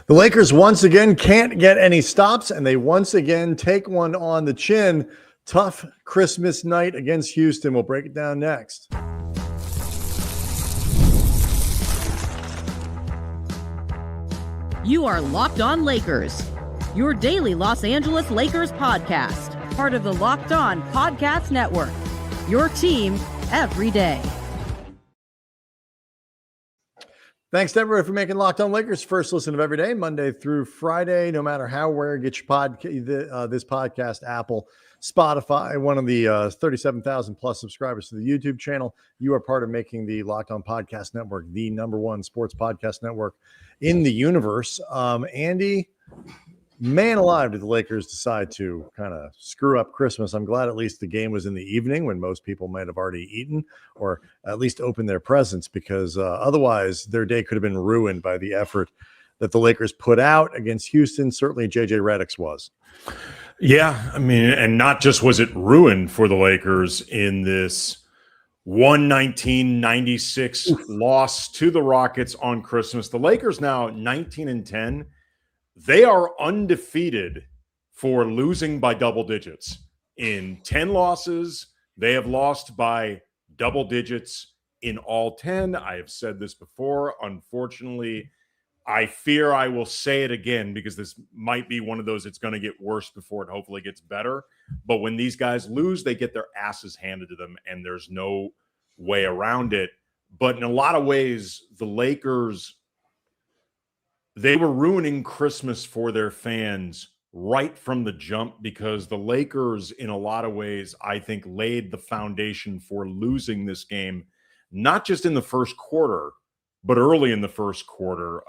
The Lakers once again can't get any stops, and they once again take one on the chin. Tough Christmas night against Houston. We'll break it down next. You are Locked On Lakers, your daily Los Angeles Lakers podcast, part of the Locked On Podcast Network, your team every day. Thanks to everybody for making Locked On Lakers first listen of every day, Monday through Friday, no matter how, where, get your this podcast, Apple, Spotify, one of the 37,000 plus subscribers to the YouTube channel. You are part of making the Locked On Podcast Network the number one sports podcast network in the universe. Andy, man alive, did the Lakers decide to kind of screw up Christmas. I'm glad at least the game was in the evening when most people might have already eaten or at least opened their presents, because otherwise their day could have been ruined by the effort that the Lakers put out against Houston. Certainly JJ Redick's was. Yeah, I mean, and not just was it ruined for the Lakers in this 119-96 loss to the Rockets on Christmas. The Lakers now 19-10. They are undefeated for losing by double digits. In 10 losses, they have lost by double digits in all 10. I have said this before. Unfortunately, I fear I will say it again because this might be one of those, it's going to get worse before it hopefully gets better. But when these guys lose, they get their asses handed to them, and there's no way around it. But in a lot of ways, the Lakers, they were ruining Christmas for their fans right from the jump, because the Lakers, in a lot of ways, I think laid the foundation for losing this game, not just in the first quarter, but early in the first quarter.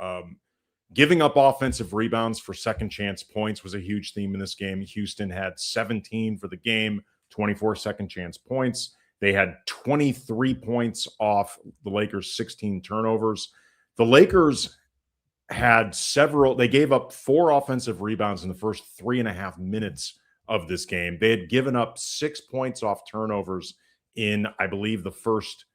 Giving up offensive rebounds for second chance points was a huge theme in this game. Houston had 17 for the game, 24 second chance points. They had 23 points off the Lakers' 16 turnovers. The Lakers they gave up 4 offensive rebounds in the first 3.5 minutes of this game. They had given up 6 points off turnovers in, I believe, the first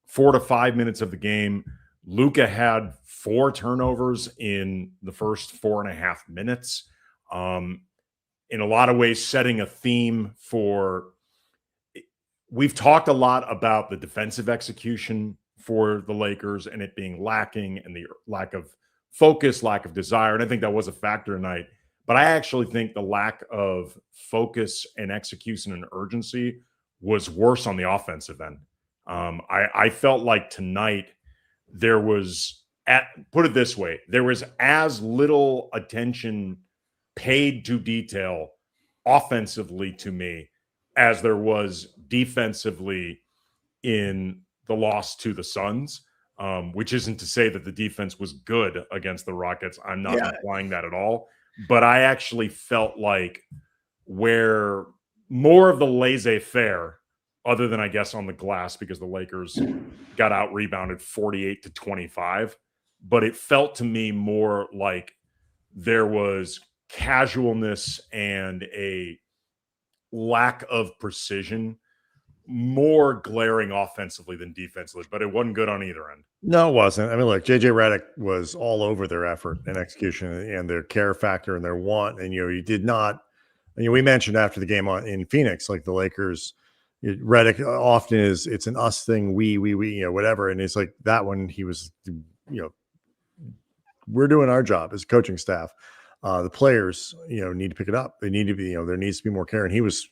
4 to 5 minutes of the game. Luka had 4 turnovers in the first 4.5 minutes. In a lot of ways, setting a theme for, we've talked a lot about the defensive execution for the Lakers and it being lacking, and the lack of focus, lack of desire. And I think that was a factor tonight. But I actually think the lack of focus and execution and urgency was worse on the offensive end. I felt like tonight there was, put it this way, there was as little attention paid to detail offensively to me as there was defensively in the loss to the Suns. Which isn't to say that the defense was good against the Rockets. I'm not implying that at all. But I actually felt like where more of the laissez-faire, other than I guess on the glass, because the Lakers got out-rebounded 48-25. But it felt to me more like there was casualness and a lack of precision, more glaring offensively than defensively, but it wasn't good on either end. No, it wasn't. I mean, look, JJ Redick was all over their effort and execution and their care factor and their want. And, you did not, we mentioned after the game in Phoenix, like the Lakers, Redick often it's an us thing, we, whatever. And it's like that one, he was, we're doing our job as coaching staff. The players, need to pick it up. They need to be, there needs to be more care. And he was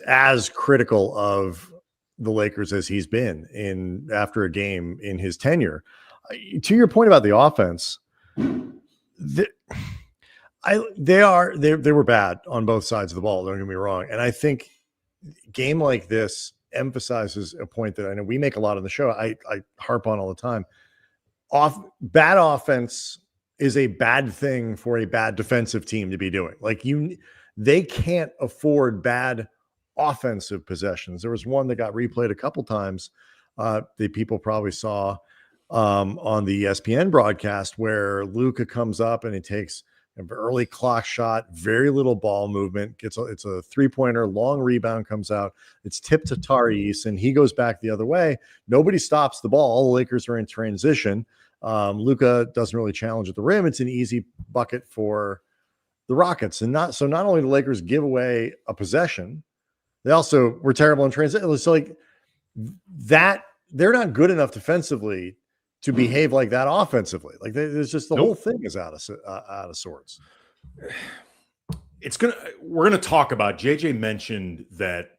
as critical of the Lakers as he's been after a game in his tenure. To your point about the offense, they were bad on both sides of the ball. Don't get me wrong. And I think a game like this emphasizes a point that I know we make a lot on the show. I harp on all the time. Bad offense is a bad thing for a bad defensive team to be doing. They can't afford bad offensive possessions. There was one that got replayed a couple times that people probably saw on the ESPN broadcast where Luka comes up and he takes an early clock shot, very little ball movement. It's a 3-pointer, long rebound comes out. It's tipped to Tari Eason. He goes back the other way. Nobody stops the ball. All the Lakers are in transition. Luka doesn't really challenge at the rim. It's an easy bucket for the Rockets. And not only the Lakers give away a possession, they also were terrible in transition. It's like that they're not good enough defensively to behave like that offensively. Like there's just the whole thing is out of sorts. We're gonna talk about. JJ mentioned that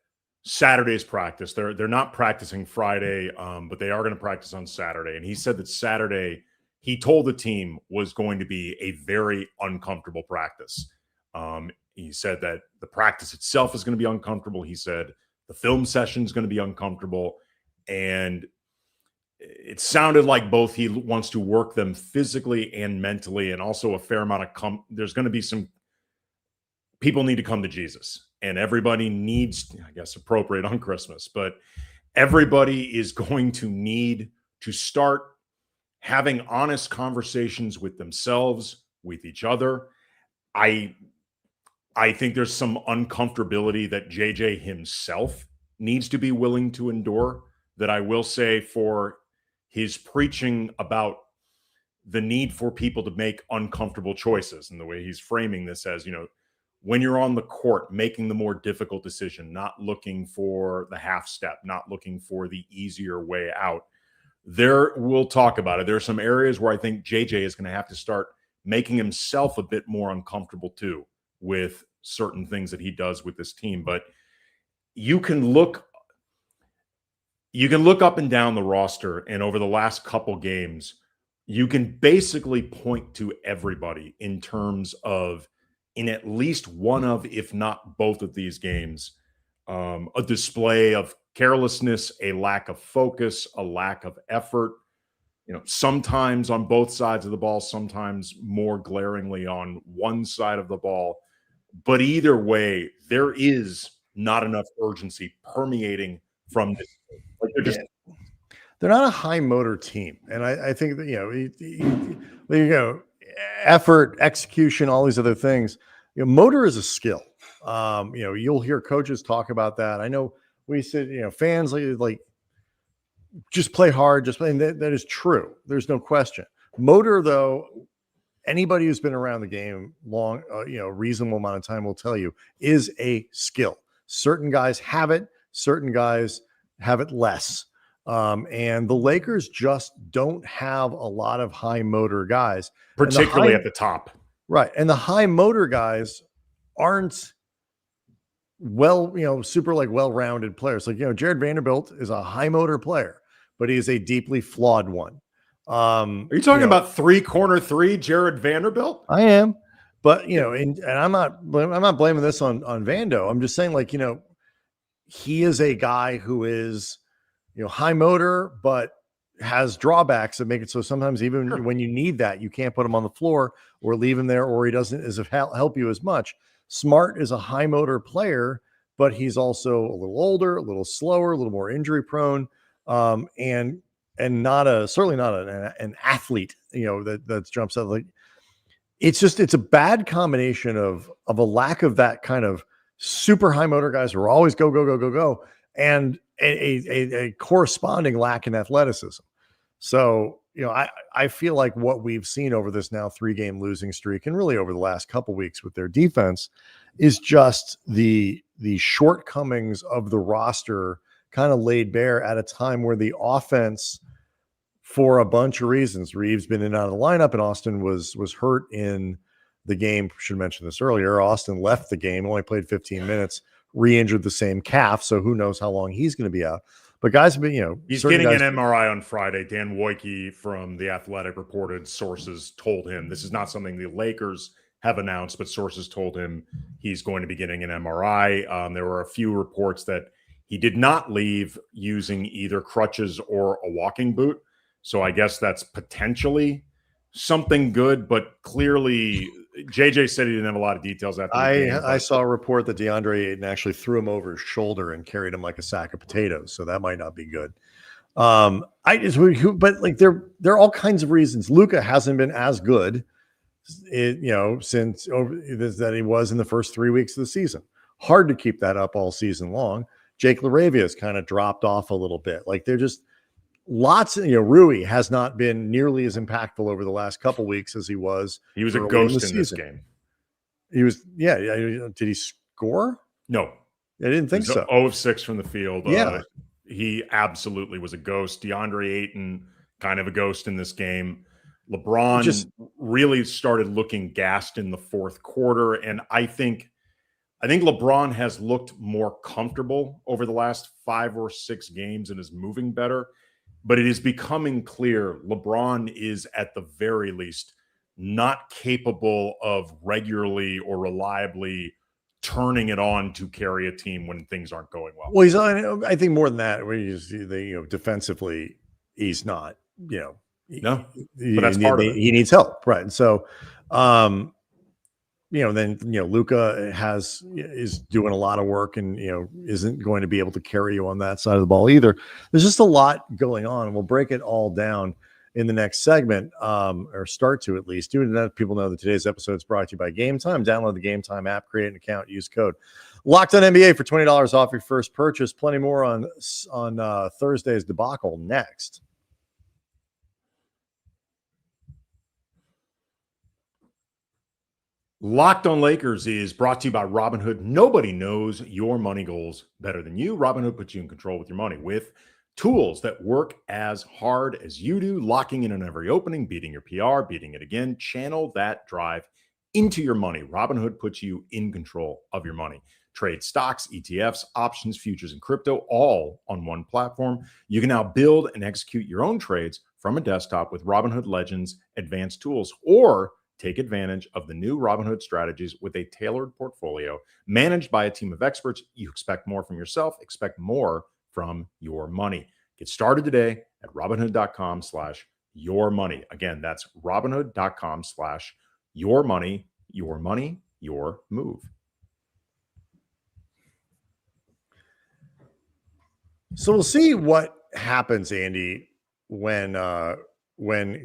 Saturday's practice. They're not practicing Friday, but they are going to practice on Saturday. And he said that Saturday, he told the team, was going to be a very uncomfortable practice. He said that the practice itself is going to be uncomfortable. He said the film session is going to be uncomfortable, and it sounded like both he wants to work them physically and mentally, and also a fair amount of there's going to be some people need to come to Jesus, and everybody needs, I guess, appropriate on Christmas, but everybody is going to need to start having honest conversations with themselves, with each other. I think there's some uncomfortability that JJ himself needs to be willing to endure, that I will say for his preaching about the need for people to make uncomfortable choices, and the way he's framing this as, when you're on the court, making the more difficult decision, not looking for the half step, not looking for the easier way out. We'll talk about it. There are some areas where I think JJ is going to have to start making himself a bit more uncomfortable too with certain things that he does with this team. But you can look up and down the roster, and over the last couple games, you can basically point to everybody in terms of, in at least one of, if not both of these games, a display of carelessness, a lack of focus, a lack of effort, sometimes on both sides of the ball, sometimes more glaringly on one side of the ball. But either way, there is not enough urgency permeating from this. Like they're not a high motor team. And I think that, effort, execution, all these other things, motor is a skill. You'll hear coaches talk about that. I know we said, fans like just play hard, just play. And that is true. There's no question. Motor, though, anybody who's been around the game long, reasonable amount of time will tell you, is a skill. Certain guys have it. Certain guys have it less. And the Lakers just don't have a lot of high motor guys, particularly at the top. Right. And the high motor guys aren't super well-rounded players. Like, Jared Vanderbilt is a high motor player, but he is a deeply flawed one. Are you talking about 3-corner-3 Jared Vanderbilt? I am, but and I'm not blaming this on Vando. I'm just saying, he is a guy who is, high motor, but has drawbacks that make it so sometimes even when you need that, you can't put him on the floor or leave him there, or he doesn't help you as much. Smart is a high motor player, but he's also a little older, a little slower, a little more injury prone, and certainly not an athlete, that jumps out. Like, it's a bad combination of a lack of that kind of super high motor guys who are always go, go, go, go, go, and a corresponding lack in athleticism. So, I feel like what we've seen over this now 3-game losing streak, and really over the last couple weeks with their defense, is just the shortcomings of the roster kind of laid bare at a time where the offense, for a bunch of reasons, Reaves been in and out of the lineup, and Austin was hurt in the game. Should mention this earlier. Austin left the game, only played 15 minutes, re-injured the same calf, so who knows how long he's going to be out. But guys have been, he's getting an MRI on Friday. Dan Wojcicki from The Athletic reported sources told him this is not something the Lakers have announced, but sources told him he's going to be getting an MRI. There were a few reports that he did not leave using either crutches or a walking boot. So I guess that's potentially something good, but clearly JJ said he didn't have a lot of details after the game. I saw a report that DeAndre Ayton actually threw him over his shoulder and carried him like a sack of potatoes. So that might not be good. But there are all kinds of reasons. Luka hasn't been as good. since that he was in the first 3 weeks of the season. Hard to keep that up all season long. Jake LaRavia has kind of dropped off a little bit. Like they're just lots of, Rui has not been nearly as impactful over the last couple weeks as he was. He was a ghost in this game. He was, yeah. Did he score? No. I didn't think so. 0 of 6 from the field. Yeah. He absolutely was a ghost. DeAndre Ayton, kind of a ghost in this game. LeBron really started looking gassed in the fourth quarter. And I think LeBron has looked more comfortable over the last 5 or 6 games and is moving better. But it is becoming clear LeBron is at the very least not capable of regularly or reliably turning it on to carry a team when things aren't going well. Well, he's on. I think more than that. Defensively, he's not. No, but that's part of it. He needs help, right? And so, then Luka is doing a lot of work and isn't going to be able to carry you on that side of the ball either. There's just a lot going on, and we'll break it all down in the next segment, or start to at least. Doing that, people know that today's episode is brought to you by Game Time. Download the Game Time app, create an account, use code Locked On NBA for $20 off your first purchase. Plenty more on Thursday's debacle next. Locked On Lakers is brought to you by Robinhood. Nobody knows your money goals better than you. Robinhood puts you in control with your money with tools that work as hard as you do, locking in on every opening, beating your PR, beating it again. Channel that drive into your money. Robinhood puts you in control of your money. Trade stocks, ETFs, options, futures, and crypto all on one platform. You can now build and execute your own trades from a desktop with Robinhood Legends advanced tools, or take advantage of the new Robinhood strategies with a tailored portfolio managed by a team of experts. You expect more from yourself, expect more from your money. Get started today at Robinhood.com/yourmoney. Again, that's Robinhood.com/yourmoney, your money, your move. So we'll see what happens, Andy, when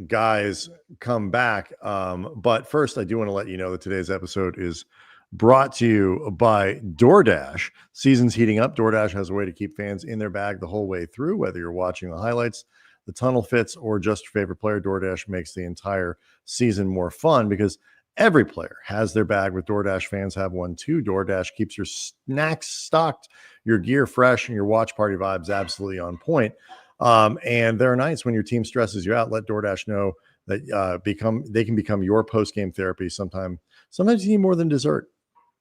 guys come back. But first, I do want to let you know that today's episode is brought to you by DoorDash. Season's heating up. DoorDash has a way to keep fans in their bag the whole way through, whether you're watching the highlights, the tunnel fits, or just your favorite player. DoorDash makes the entire season more fun because every player has their bag. With DoorDash, fans have one too. DoorDash keeps your snacks stocked, your gear fresh, and your watch party vibes absolutely on point. And there are nights when your team stresses you out. Let DoorDash know that they can become your post-game therapy. Sometimes you need more than dessert,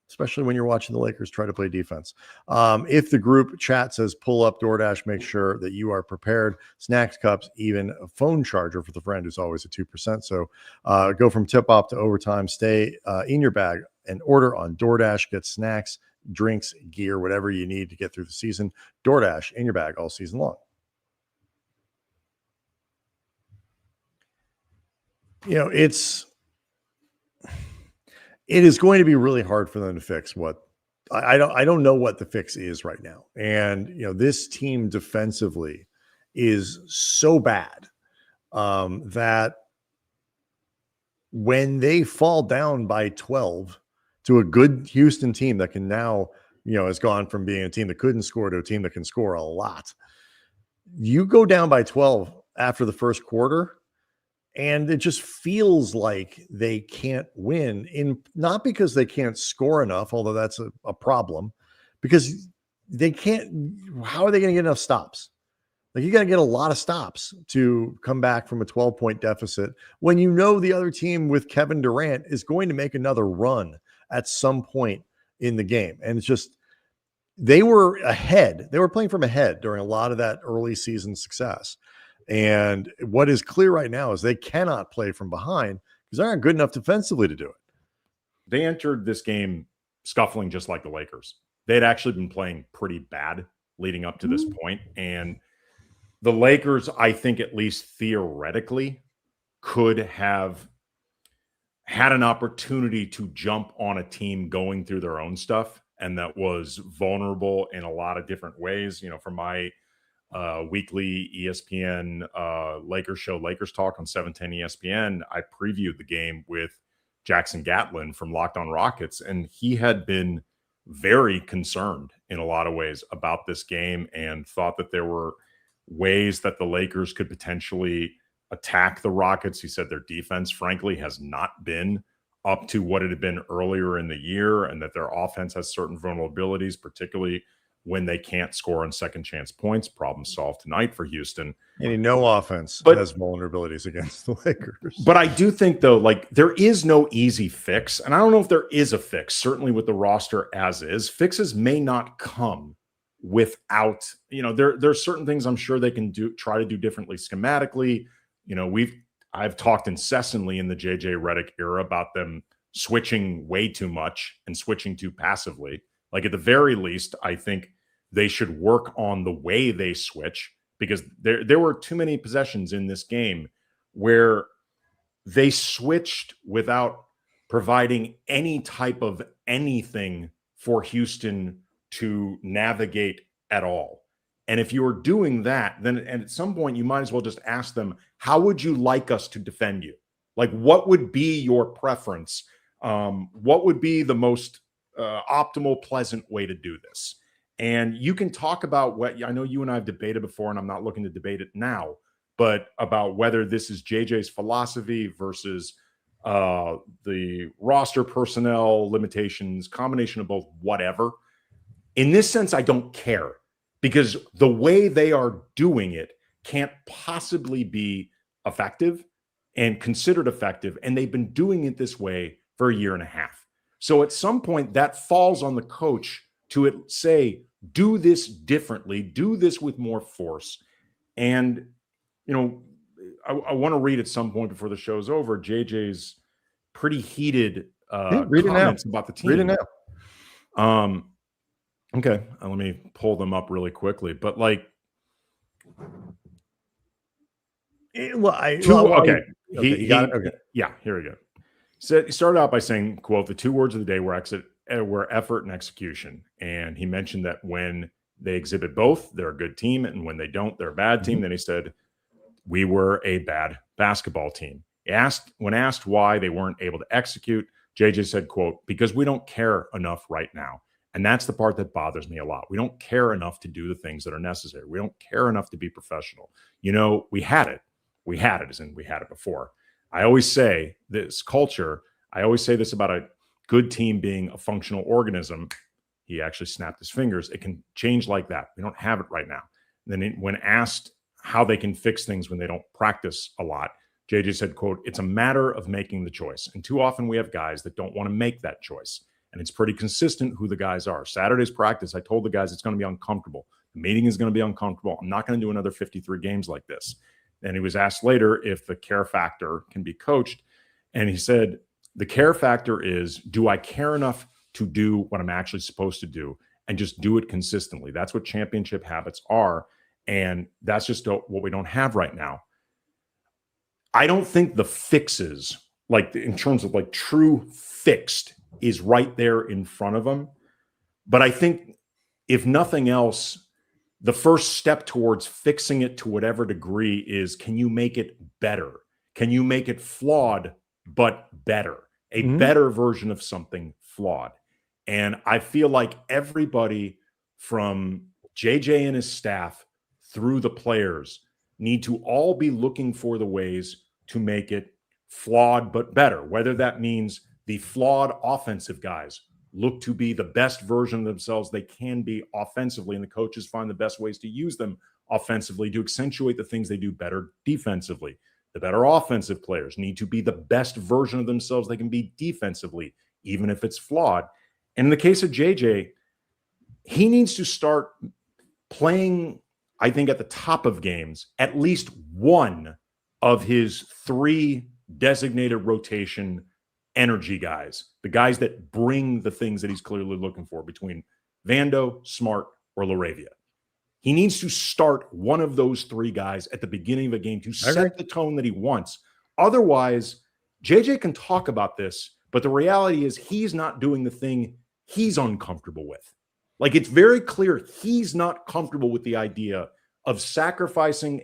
especially when you're watching the Lakers try to play defense. If the group chat says pull up DoorDash, make sure that you are prepared. Snacks, cups, even a phone charger for the friend who's always at 2%. So go from tip-off to overtime. Stay in your bag and order on DoorDash. Get snacks, drinks, gear, whatever you need to get through the season. DoorDash in your bag all season long. It is going to be really hard for them to fix what I don't know what the fix is right now. And, this team defensively is so bad that when they fall down by 12 to a good Houston team that can now, has gone from being a team that couldn't score to a team that can score a lot. You go down by 12 after the first quarter, and it just feels like they can't win, not because they can't score enough, although that's a problem, because they can't. How are they going to get enough stops? Like, you got to get a lot of stops to come back from a 12-point deficit when the other team with Kevin Durant is going to make another run at some point in the game. And it's just, they were ahead. They were playing from ahead during a lot of that early season success. And what is clear right now is they cannot play from behind because they aren't good enough defensively to do it. They entered this game scuffling just like the Lakers. They had actually been playing pretty bad leading up to this point. And the Lakers, I think, at least theoretically, could have had an opportunity to jump on a team going through their own stuff, and that was vulnerable in a lot of different ways. From my weekly ESPN Lakers show, Lakers Talk on 710 ESPN, I previewed the game with Jackson Gatlin from Locked On Rockets, and he had been very concerned in a lot of ways about this game and thought that there were ways that the Lakers could potentially attack the Rockets. He said their defense, frankly, has not been up to what it had been earlier in the year, and that their offense has certain vulnerabilities, particularly when they can't score on second chance points. Problem solved tonight for Houston. No offense has vulnerabilities against the Lakers. But I do think, though, like, there is no easy fix. And I don't know if there is a fix, certainly with the roster as is. Fixes may not come without, there's certain things I'm sure they can try to do differently schematically. I've talked incessantly in the JJ Redick era about them switching way too much and switching too passively. Like, at the very least, I think they should work on the way they switch, because there were too many possessions in this game where they switched without providing any type of anything for Houston to navigate at all. And if you were doing that, then at some point you might as well just ask them, how would you like us to defend you? Like, what would be your preference? What would be the most optimal, pleasant way to do this? And you can talk about what, I know you and I have debated before, and I'm not looking to debate it now, but about whether this is JJ's philosophy versus the roster personnel limitations, combination of both, whatever. In this sense, I don't care, because the way they are doing it can't possibly be effective and considered effective. And they've been doing it this way for a year and a half. So at some point that falls on the coach to say, do this differently, do this with more force. And, I want to read at some point before the show's over, JJ's pretty heated comments about the team. Read it now. Okay, let me pull them up really quickly. But like, you got it. Okay. Yeah, here we go. So he started out by saying, quote, the two words of the day were effort and execution. And he mentioned that when they exhibit both, they're a good team, and when they don't, they're a bad team. Then he said, we were a bad basketball team. When asked why they weren't able to execute, JJ said, quote, because we don't care enough right now. And that's the part that bothers me a lot. We don't care enough to do the things that are necessary. We don't care enough to be professional. We had it. We had it, as in we had it before. I always say this culture, I always say this about a good team being a functional organism. He actually snapped his fingers. It can change like that. We don't have it right now. And then when asked how they can fix things when they don't practice a lot, JJ said, quote, it's a matter of making the choice. And too often we have guys that don't want to make that choice. And it's pretty consistent who the guys are. Saturday's practice, I told the guys it's going to be uncomfortable. The meeting is going to be uncomfortable. I'm not going to do another 53 games like this. And he was asked later if the care factor can be coached. And he said, the care factor is, do I care enough to do what I'm actually supposed to do and just do it consistently? That's what championship habits are. And that's just what we don't have right now. I don't think the fixes, like in terms of like true fixed, is right there in front of them. But I think, if nothing else, the first step towards fixing it to whatever degree is, can you make it better? Can you make it flawed, but better? A better version of something flawed. And I feel like everybody from JJ and his staff through the players need to all be looking for the ways to make it flawed, but better. Whether that means the flawed offensive guys look to be the best version of themselves they can be offensively, and the coaches find the best ways to use them offensively to accentuate the things they do better defensively. The better offensive players need to be the best version of themselves they can be defensively, even if it's flawed. And in the case of JJ, he needs to start playing, I think, at the top of games, at least one of his three designated rotation energy guys, the guys that bring the things that he's clearly looking for, between Vando, Smart, or LaRavia. He needs to start one of those three guys at the beginning of a game to set the tone that he wants. Otherwise, JJ can talk about this, but the reality is he's not doing the thing he's uncomfortable with. Like, it's very clear he's not comfortable with the idea of sacrificing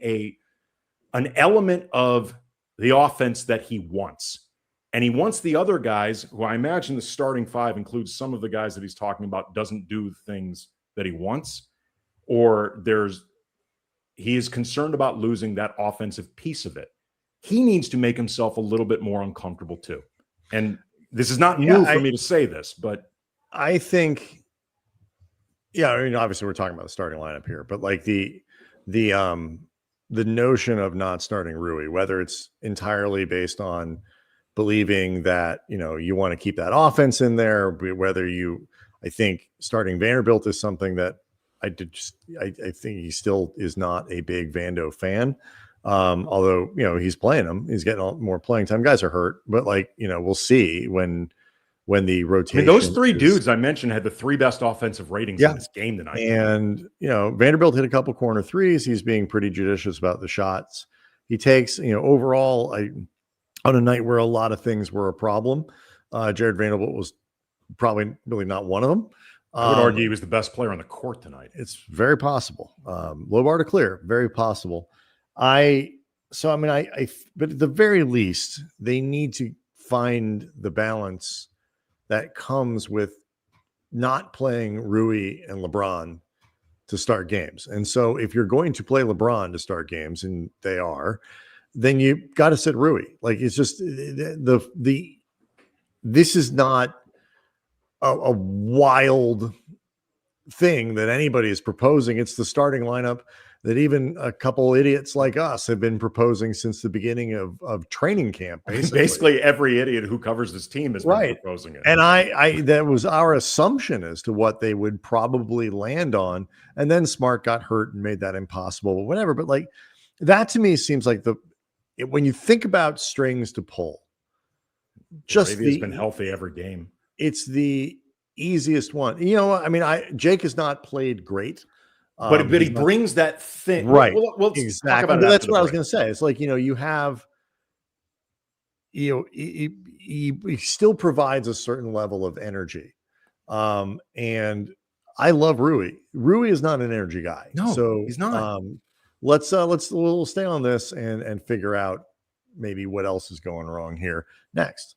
an element of the offense that he wants. And he wants the other guys, who I imagine the starting five includes some of the guys that he's talking about doesn't do things that he wants, or he is concerned about losing that offensive piece of it. He needs to make himself a little bit more uncomfortable too. And this is not new for me to say this, but I think, I mean, obviously we're talking about the starting lineup here, but like the notion of not starting Rui, whether it's entirely based on believing that, you want to keep that offense in there, I think starting Vanderbilt is something that I think he still is not a big Vando fan. Although, he's playing him, he's getting more playing time. Guys are hurt, but we'll see when the rotation. I mean, those three dudes I mentioned had the three best offensive ratings in this game tonight. And, Vanderbilt hit a couple corner threes. He's being pretty judicious about the shots he takes. Overall, on a night where a lot of things were a problem, Jared Vanderbilt was probably really not one of them. I would argue he was the best player on the court tonight. It's very possible. Low bar to clear, very possible. But at the very least, they need to find the balance that comes with not playing Rui and LeBron to start games. And so if you're going to play LeBron to start games, and they are, then you got to sit Rui. Like, it's just this is not a wild thing that anybody is proposing. It's the starting lineup that even a couple idiots like us have been proposing since the beginning of training camp. Basically every idiot who covers this team has been proposing it. And I that was our assumption as to what they would probably land on. And then Smart got hurt and made that impossible, but whatever. But like, that to me seems like when you think about strings to pull, just he's been healthy every game. It's the easiest one. I mean, Jake has not played great. But he brings that thing. Right. Well, exactly. That's what I was going to say. It's like, you have, he still provides a certain level of energy. And I love Rui. Rui is not an energy guy. No, so he's not. We'll stay on this and figure out maybe what else is going wrong here next.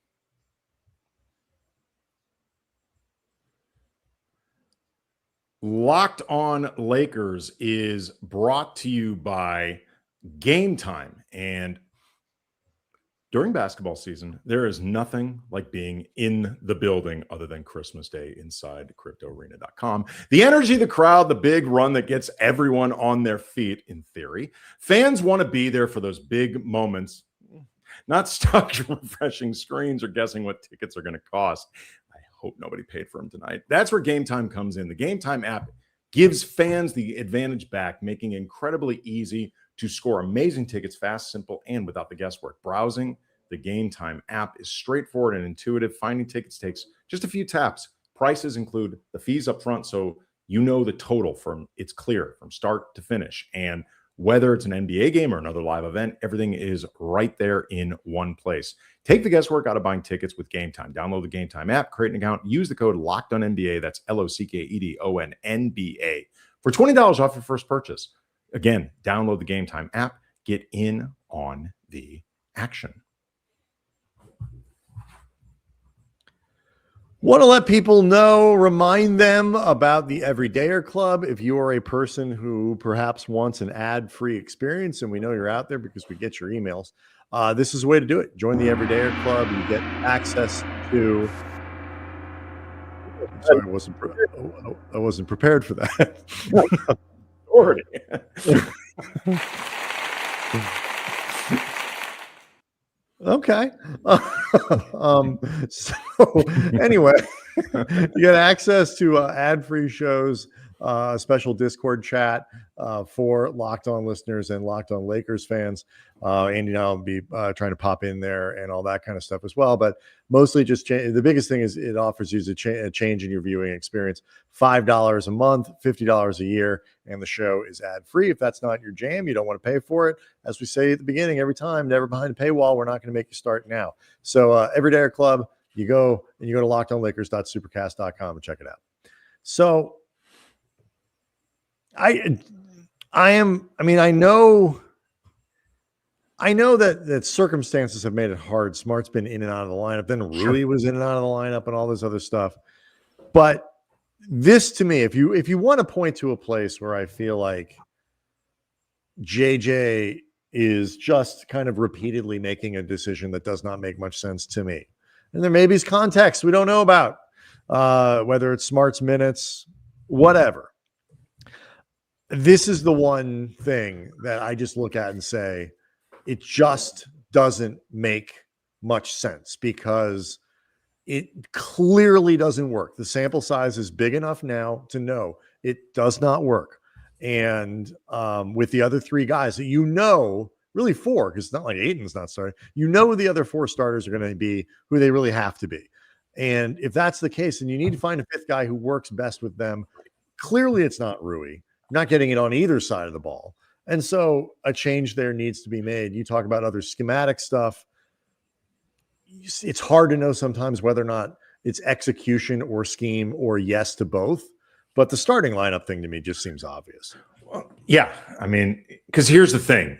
Locked On Lakers is brought to you by Game Time. And during basketball season, there is nothing like being in the building other than Christmas Day inside cryptoarena.com. The energy, the crowd, the big run that gets everyone on their feet, in theory. Fans want to be there for those big moments, not stuck refreshing screens or guessing what tickets are going to cost. Hope nobody paid for them tonight. That's where Game Time comes in. The Game Time app gives fans the advantage back, making it incredibly easy to score amazing tickets fast, simple, and without the guesswork. Browsing the Game Time app is straightforward and intuitive. Finding tickets takes just a few taps. Prices include the fees up front, so you know the total it's clear from start to finish. And whether it's an NBA game or another live event, everything is right there in one place. Take the guesswork out of buying tickets with Game Time. Download the Game Time app, create an account, use the code LOCKEDONNBA. That's LOCKEDONNBA for $20 off your first purchase. Again, download the Game Time app. Get in on the action. Want to let people know, remind them about the Everydayer Club. If you are a person who perhaps wants an ad-free experience, and we know you're out there because we get your emails, this is the way to do it. Join the Everydayer Club. You get access to... Sorry, I wasn't prepared for that. Already. Okay. So anyway, you get access to ad-free shows, special Discord chat for Locked On listeners and Locked On Lakers fans. Andy and I'll be trying to pop in there and all that kind of stuff as well. But mostly just the biggest thing is it offers you a change in your viewing experience. $5 a month, $50 a year, and the show is ad-free. If that's not your jam, you don't want to pay for it. As we say at the beginning every time, never behind a paywall. We're not going to make you start now. So Everydayer Club, you go to lockedonlakers.supercast.com and check it out. So I know I know that circumstances have made it hard. Smart's been in and out of the lineup. Then Rui was in and out of the lineup and all this other stuff. But this, to me, if you want to point to a place where I feel like JJ is just kind of repeatedly making a decision that does not make much sense to me, and there maybe is context we don't know about, whether it's Smart's minutes, whatever. This is the one thing that I just look at and say, it just doesn't make much sense because it clearly doesn't work. The sample size is big enough now to know it does not work. And with the other three guys that really four, because it's not like Aiton's not starting, who the other four starters are going to be, who they really have to be. And if that's the case, then you need to find a fifth guy who works best with them. Clearly, it's not Rui. Not getting it on either side of the ball. And so a change there needs to be made. You talk about other schematic stuff. It's hard to know sometimes whether or not it's execution or scheme or yes to both. But the starting lineup thing to me just seems obvious. Well, yeah. I mean, because here's the thing.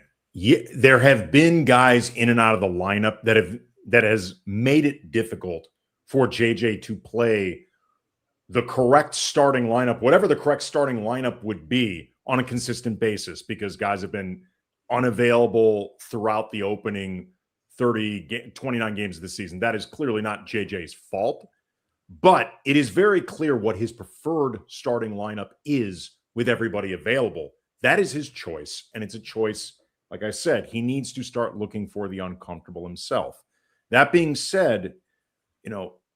There have been guys in and out of the lineup that has made it difficult for JJ to play the correct starting lineup, whatever the correct starting lineup would be, on a consistent basis, because guys have been unavailable throughout the opening 29 games of the season. That is clearly not JJ's fault, but it is very clear what his preferred starting lineup is with everybody available. That is his choice, and it's a choice, like I said, he needs to start looking for the uncomfortable himself. That being said,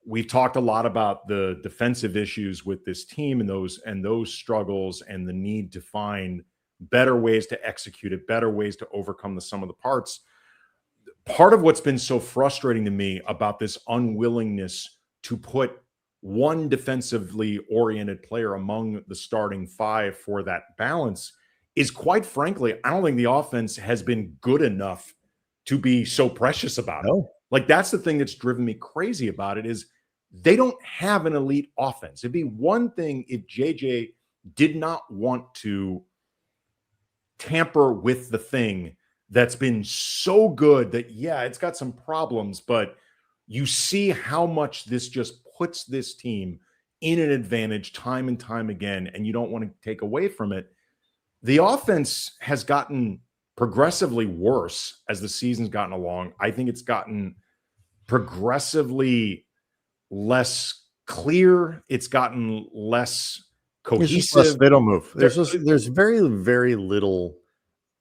we've talked a lot about the defensive issues with this team and those struggles and the need to find better ways to execute it, better ways to overcome the sum of the parts. Part of what's been so frustrating to me about this unwillingness to put one defensively oriented player among the starting five for that balance is, quite frankly, I don't think the offense has been good enough to be so precious about it. Like, that's the thing that's driven me crazy about it, is they don't have an elite offense. It'd be one thing if JJ did not want to tamper with the thing that's been so good that, yeah, it's got some problems, but you see how much this just puts this team in an advantage time and time again, and you don't want to take away from it. The offense has gotten progressively worse as the season's gotten along. I think it's gotten progressively less clear. It's gotten less cohesive. They don't move. There's very, very little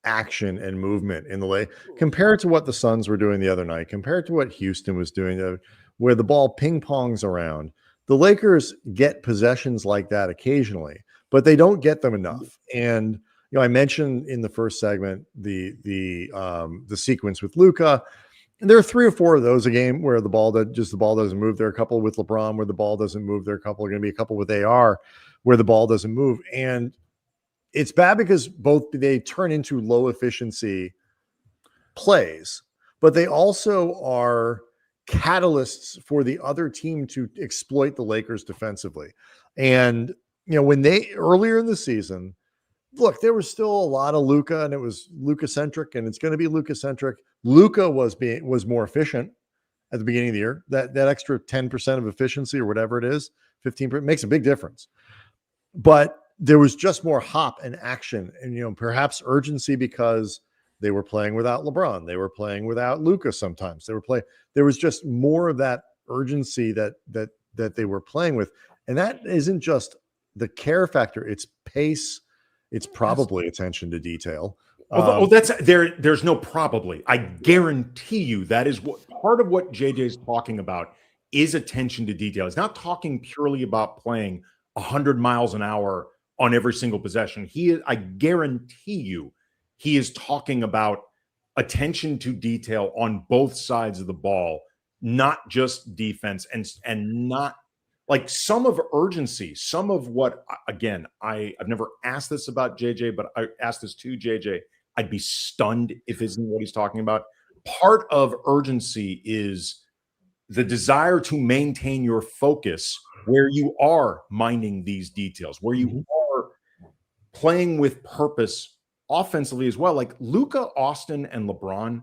action and movement in the way compared to what the Suns were doing the other night, compared to what Houston was doing, where the ball ping pongs around. The Lakers get possessions like that occasionally, but they don't get them enough. And I mentioned in the first segment the sequence with Luka. And there are 3 or 4 of those a game where the ball doesn't move. There are a couple with LeBron where the ball doesn't move. There are going to be a couple with AR where the ball doesn't move. And it's bad because both they turn into low efficiency plays, but they also are catalysts for the other team to exploit the Lakers defensively. And, when they earlier in the season, look, there was still a lot of Luka, and it was Luka-centric, and it's going to be Luka-centric. Luka was more efficient at the beginning of the year. That extra 10% of efficiency or whatever it is, 15% makes a big difference. But there was just more hop and action, and perhaps urgency because they were playing without LeBron. They were playing without Luka sometimes. There was just more of that urgency that they were playing with. And that isn't just the care factor, it's pace. It's probably attention to detail. There's no probably. I guarantee you that is what part of what JJ is talking about is attention to detail. He's not talking purely about playing 100 miles an hour on every single possession. I guarantee you, he is talking about attention to detail on both sides of the ball, not just defense, and not like some of urgency, some of what, again, I've never asked this about JJ, but I asked this to JJ. I'd be stunned if isn't what he's talking about. Part of urgency is the desire to maintain your focus where you are minding these details, where you are playing with purpose offensively as well. Like Luka, Austin, and LeBron,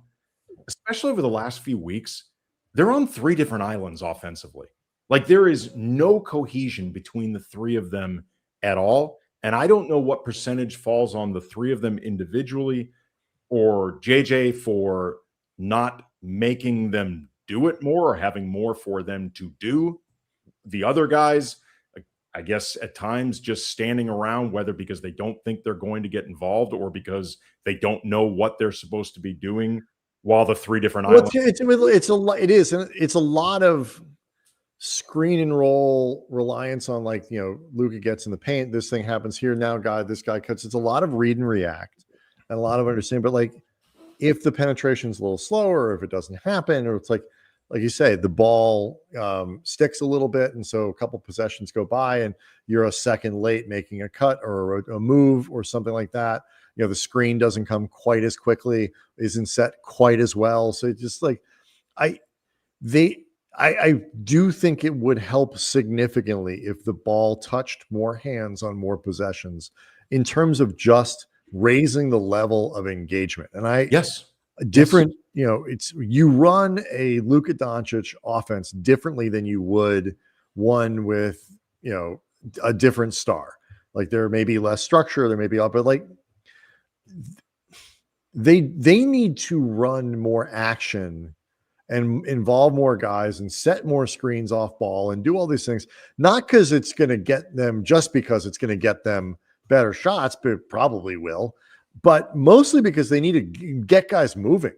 especially over the last few weeks, they're on 3 different islands offensively. Like, there is no cohesion between the 3 of them at all. And I don't know what percentage falls on the 3 of them individually or JJ for not making them do it more or having more for them to do. The other guys, I guess at times just standing around, whether because they don't think they're going to get involved or because they don't know what they're supposed to be doing while the 3 different islands. It's a lot of screen and roll reliance on, like, Luka gets in the paint. This thing happens here now, this guy cuts. It's a lot of read and react and a lot of understanding. But like, if the penetration's a little slower, or if it doesn't happen, or it's like you say, the ball sticks a little bit, and so a couple possessions go by, and you're a second late making a cut or a move or something like that. The screen doesn't come quite as quickly, isn't set quite as well. So it's just like, I do think it would help significantly if the ball touched more hands on more possessions in terms of just raising the level of engagement. And you run a Luka Doncic offense differently than you would one with, a different star. Like, there may be less structure, there may be, but like, they need to run more action and involve more guys and set more screens off ball and do all these things, not because it's going to get them, just because it's going to get them better shots, but it probably will, but mostly because they need to get guys moving.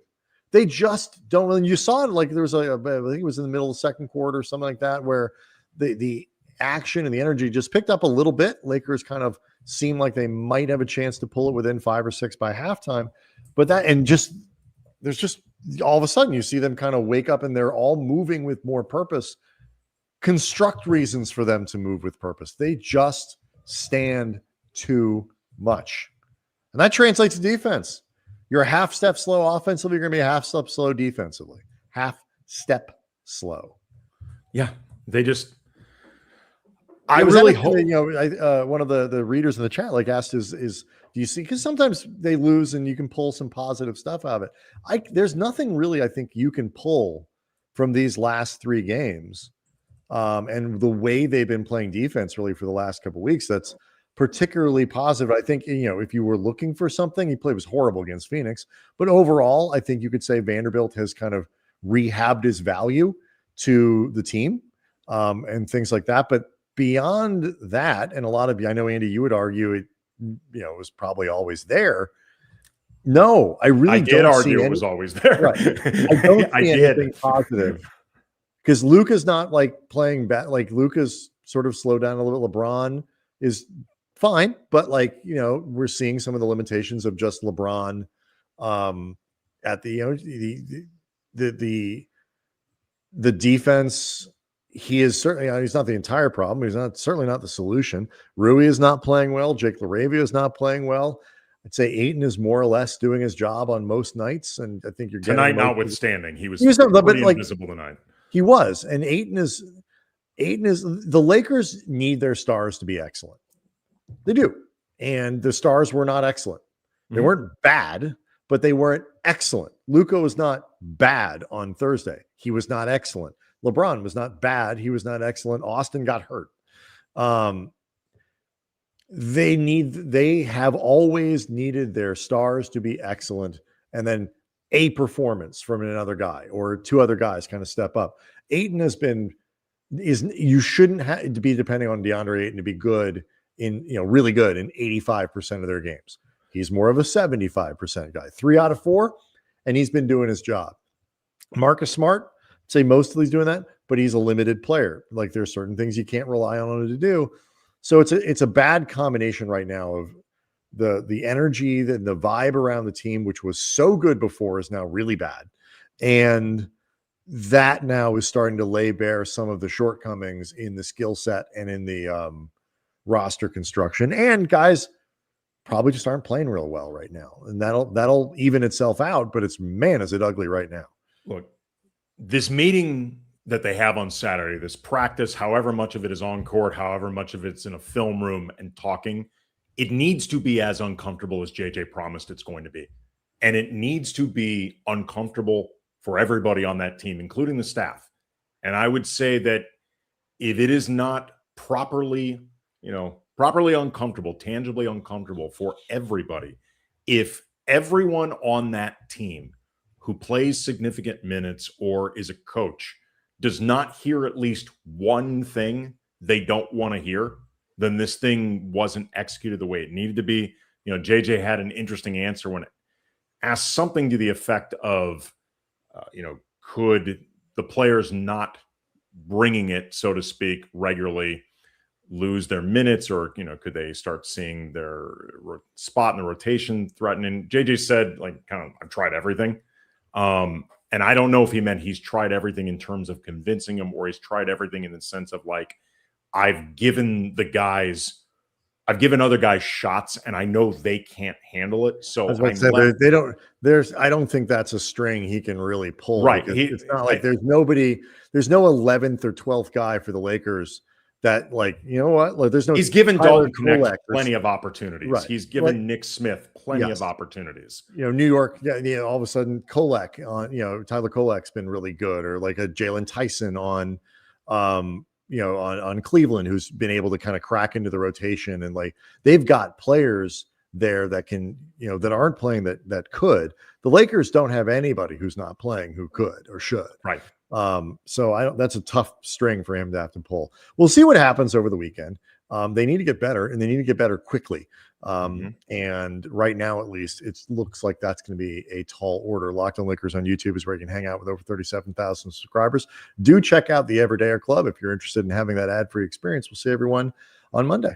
They just don't. And you saw it, like, there was I think it was in the middle of the second quarter, something like that, where the action and the energy just picked up a little bit. Lakers kind of seemed like they might have a chance to pull it within 5 or 6 by halftime, but there's just all of a sudden you see them kind of wake up and they're all moving with more purpose. Construct reasons for them to move with purpose. They just stand too much. And that translates to defense. You're a half step slow offensively, you're going to be a half step slow defensively. Half step slow. Yeah. They just, I really hope, one of the readers in the chat asked, is do you see, because sometimes they lose and you can pull some positive stuff out of it. There's nothing really I think you can pull from these last 3 games and the way they've been playing defense really for the last couple of weeks that's particularly positive. I think, if you were looking for something, he was horrible against Phoenix, but overall, I think you could say Vanderbilt has kind of rehabbed his value to the team and things like that. But beyond that, and a lot of, I know, Andy, you would argue it, it was probably always there. No, I did argue it was always there. Right. I don't see anything positive because Luka's not like playing bad. Like, Luka's sort of slowed down a little bit. LeBron is fine, but like, we're seeing some of the limitations of just LeBron at the defense. He is certainly, he's not the entire problem. He's certainly not the solution. Rui is not playing well. Jake LaRavia is not playing well. I'd say Ayton is more or less doing his job on most nights. And I think you're tonight, notwithstanding, he was pretty invisible tonight. He was, and Ayton is the Lakers need their stars to be excellent. They do. And the stars were not excellent. They weren't bad, but they weren't excellent. Luka was not bad on Thursday. He was not excellent. LeBron was not bad. He was not excellent. Austin got hurt. They have always needed their stars to be excellent, and then a performance from another guy or 2 other guys kind of step up. Ayton you shouldn't have to be depending on DeAndre Ayton to be good really good in 85% of their games. He's more of a 75% guy, 3 out of 4, and he's been doing his job. Marcus Smart, I'd say mostly he's doing that, but he's a limited player. Like, there's certain things you can't rely on him to do. So it's a bad combination right now of the energy and the vibe around the team, which was so good before, is now really bad. And that now is starting to lay bare some of the shortcomings in the skill set and in the roster construction. And guys probably just aren't playing real well right now. And that'll even itself out, but is it ugly right now. Look, this meeting that they have on Saturday, this practice, however much of it is on court, however much of it's in a film room and talking, it needs to be as uncomfortable as JJ promised it's going to be. And it needs to be uncomfortable for everybody on that team, including the staff. And I would say that if it is not properly uncomfortable, tangibly uncomfortable for everybody, if everyone on that team who plays significant minutes or is a coach does not hear at least one thing they don't want to hear, then this thing wasn't executed the way it needed to be. JJ had an interesting answer when it asked something to the effect of, could the players not bringing it, so to speak, regularly lose their minutes, or could they start seeing their spot in the rotation threatening? JJ said, I've tried everything, and I don't know if he meant he's tried everything in terms of convincing them, or he's tried everything in the sense of I've given other guys shots, and I know they can't handle it. So I don't think that's a string he can really pull. Right. It's not like there's no 11th or 12th guy for the Lakers that there's no. He's given Tyler Dalton Knecht Kolek plenty of opportunities. Right. He's given Nick Smith plenty of opportunities. New York, all of a sudden Kolek on, Tyler Kolek's been really good, or like a Jalen Tyson on, on Cleveland, who's been able to kind of crack into the rotation, and they've got players there that can, that aren't playing that could. The Lakers don't have anybody who's not playing who could or should. Right. So that's a tough string for him to have to pull. We'll see what happens over the weekend. They need to get better, and they need to get better quickly. And right now, at least, it looks like that's going to be a tall order. Locked On Lakers on YouTube is where you can hang out with over 37,000 subscribers. Do check out the Everydayer Club if you're interested in having that ad-free experience. We'll see everyone on Monday.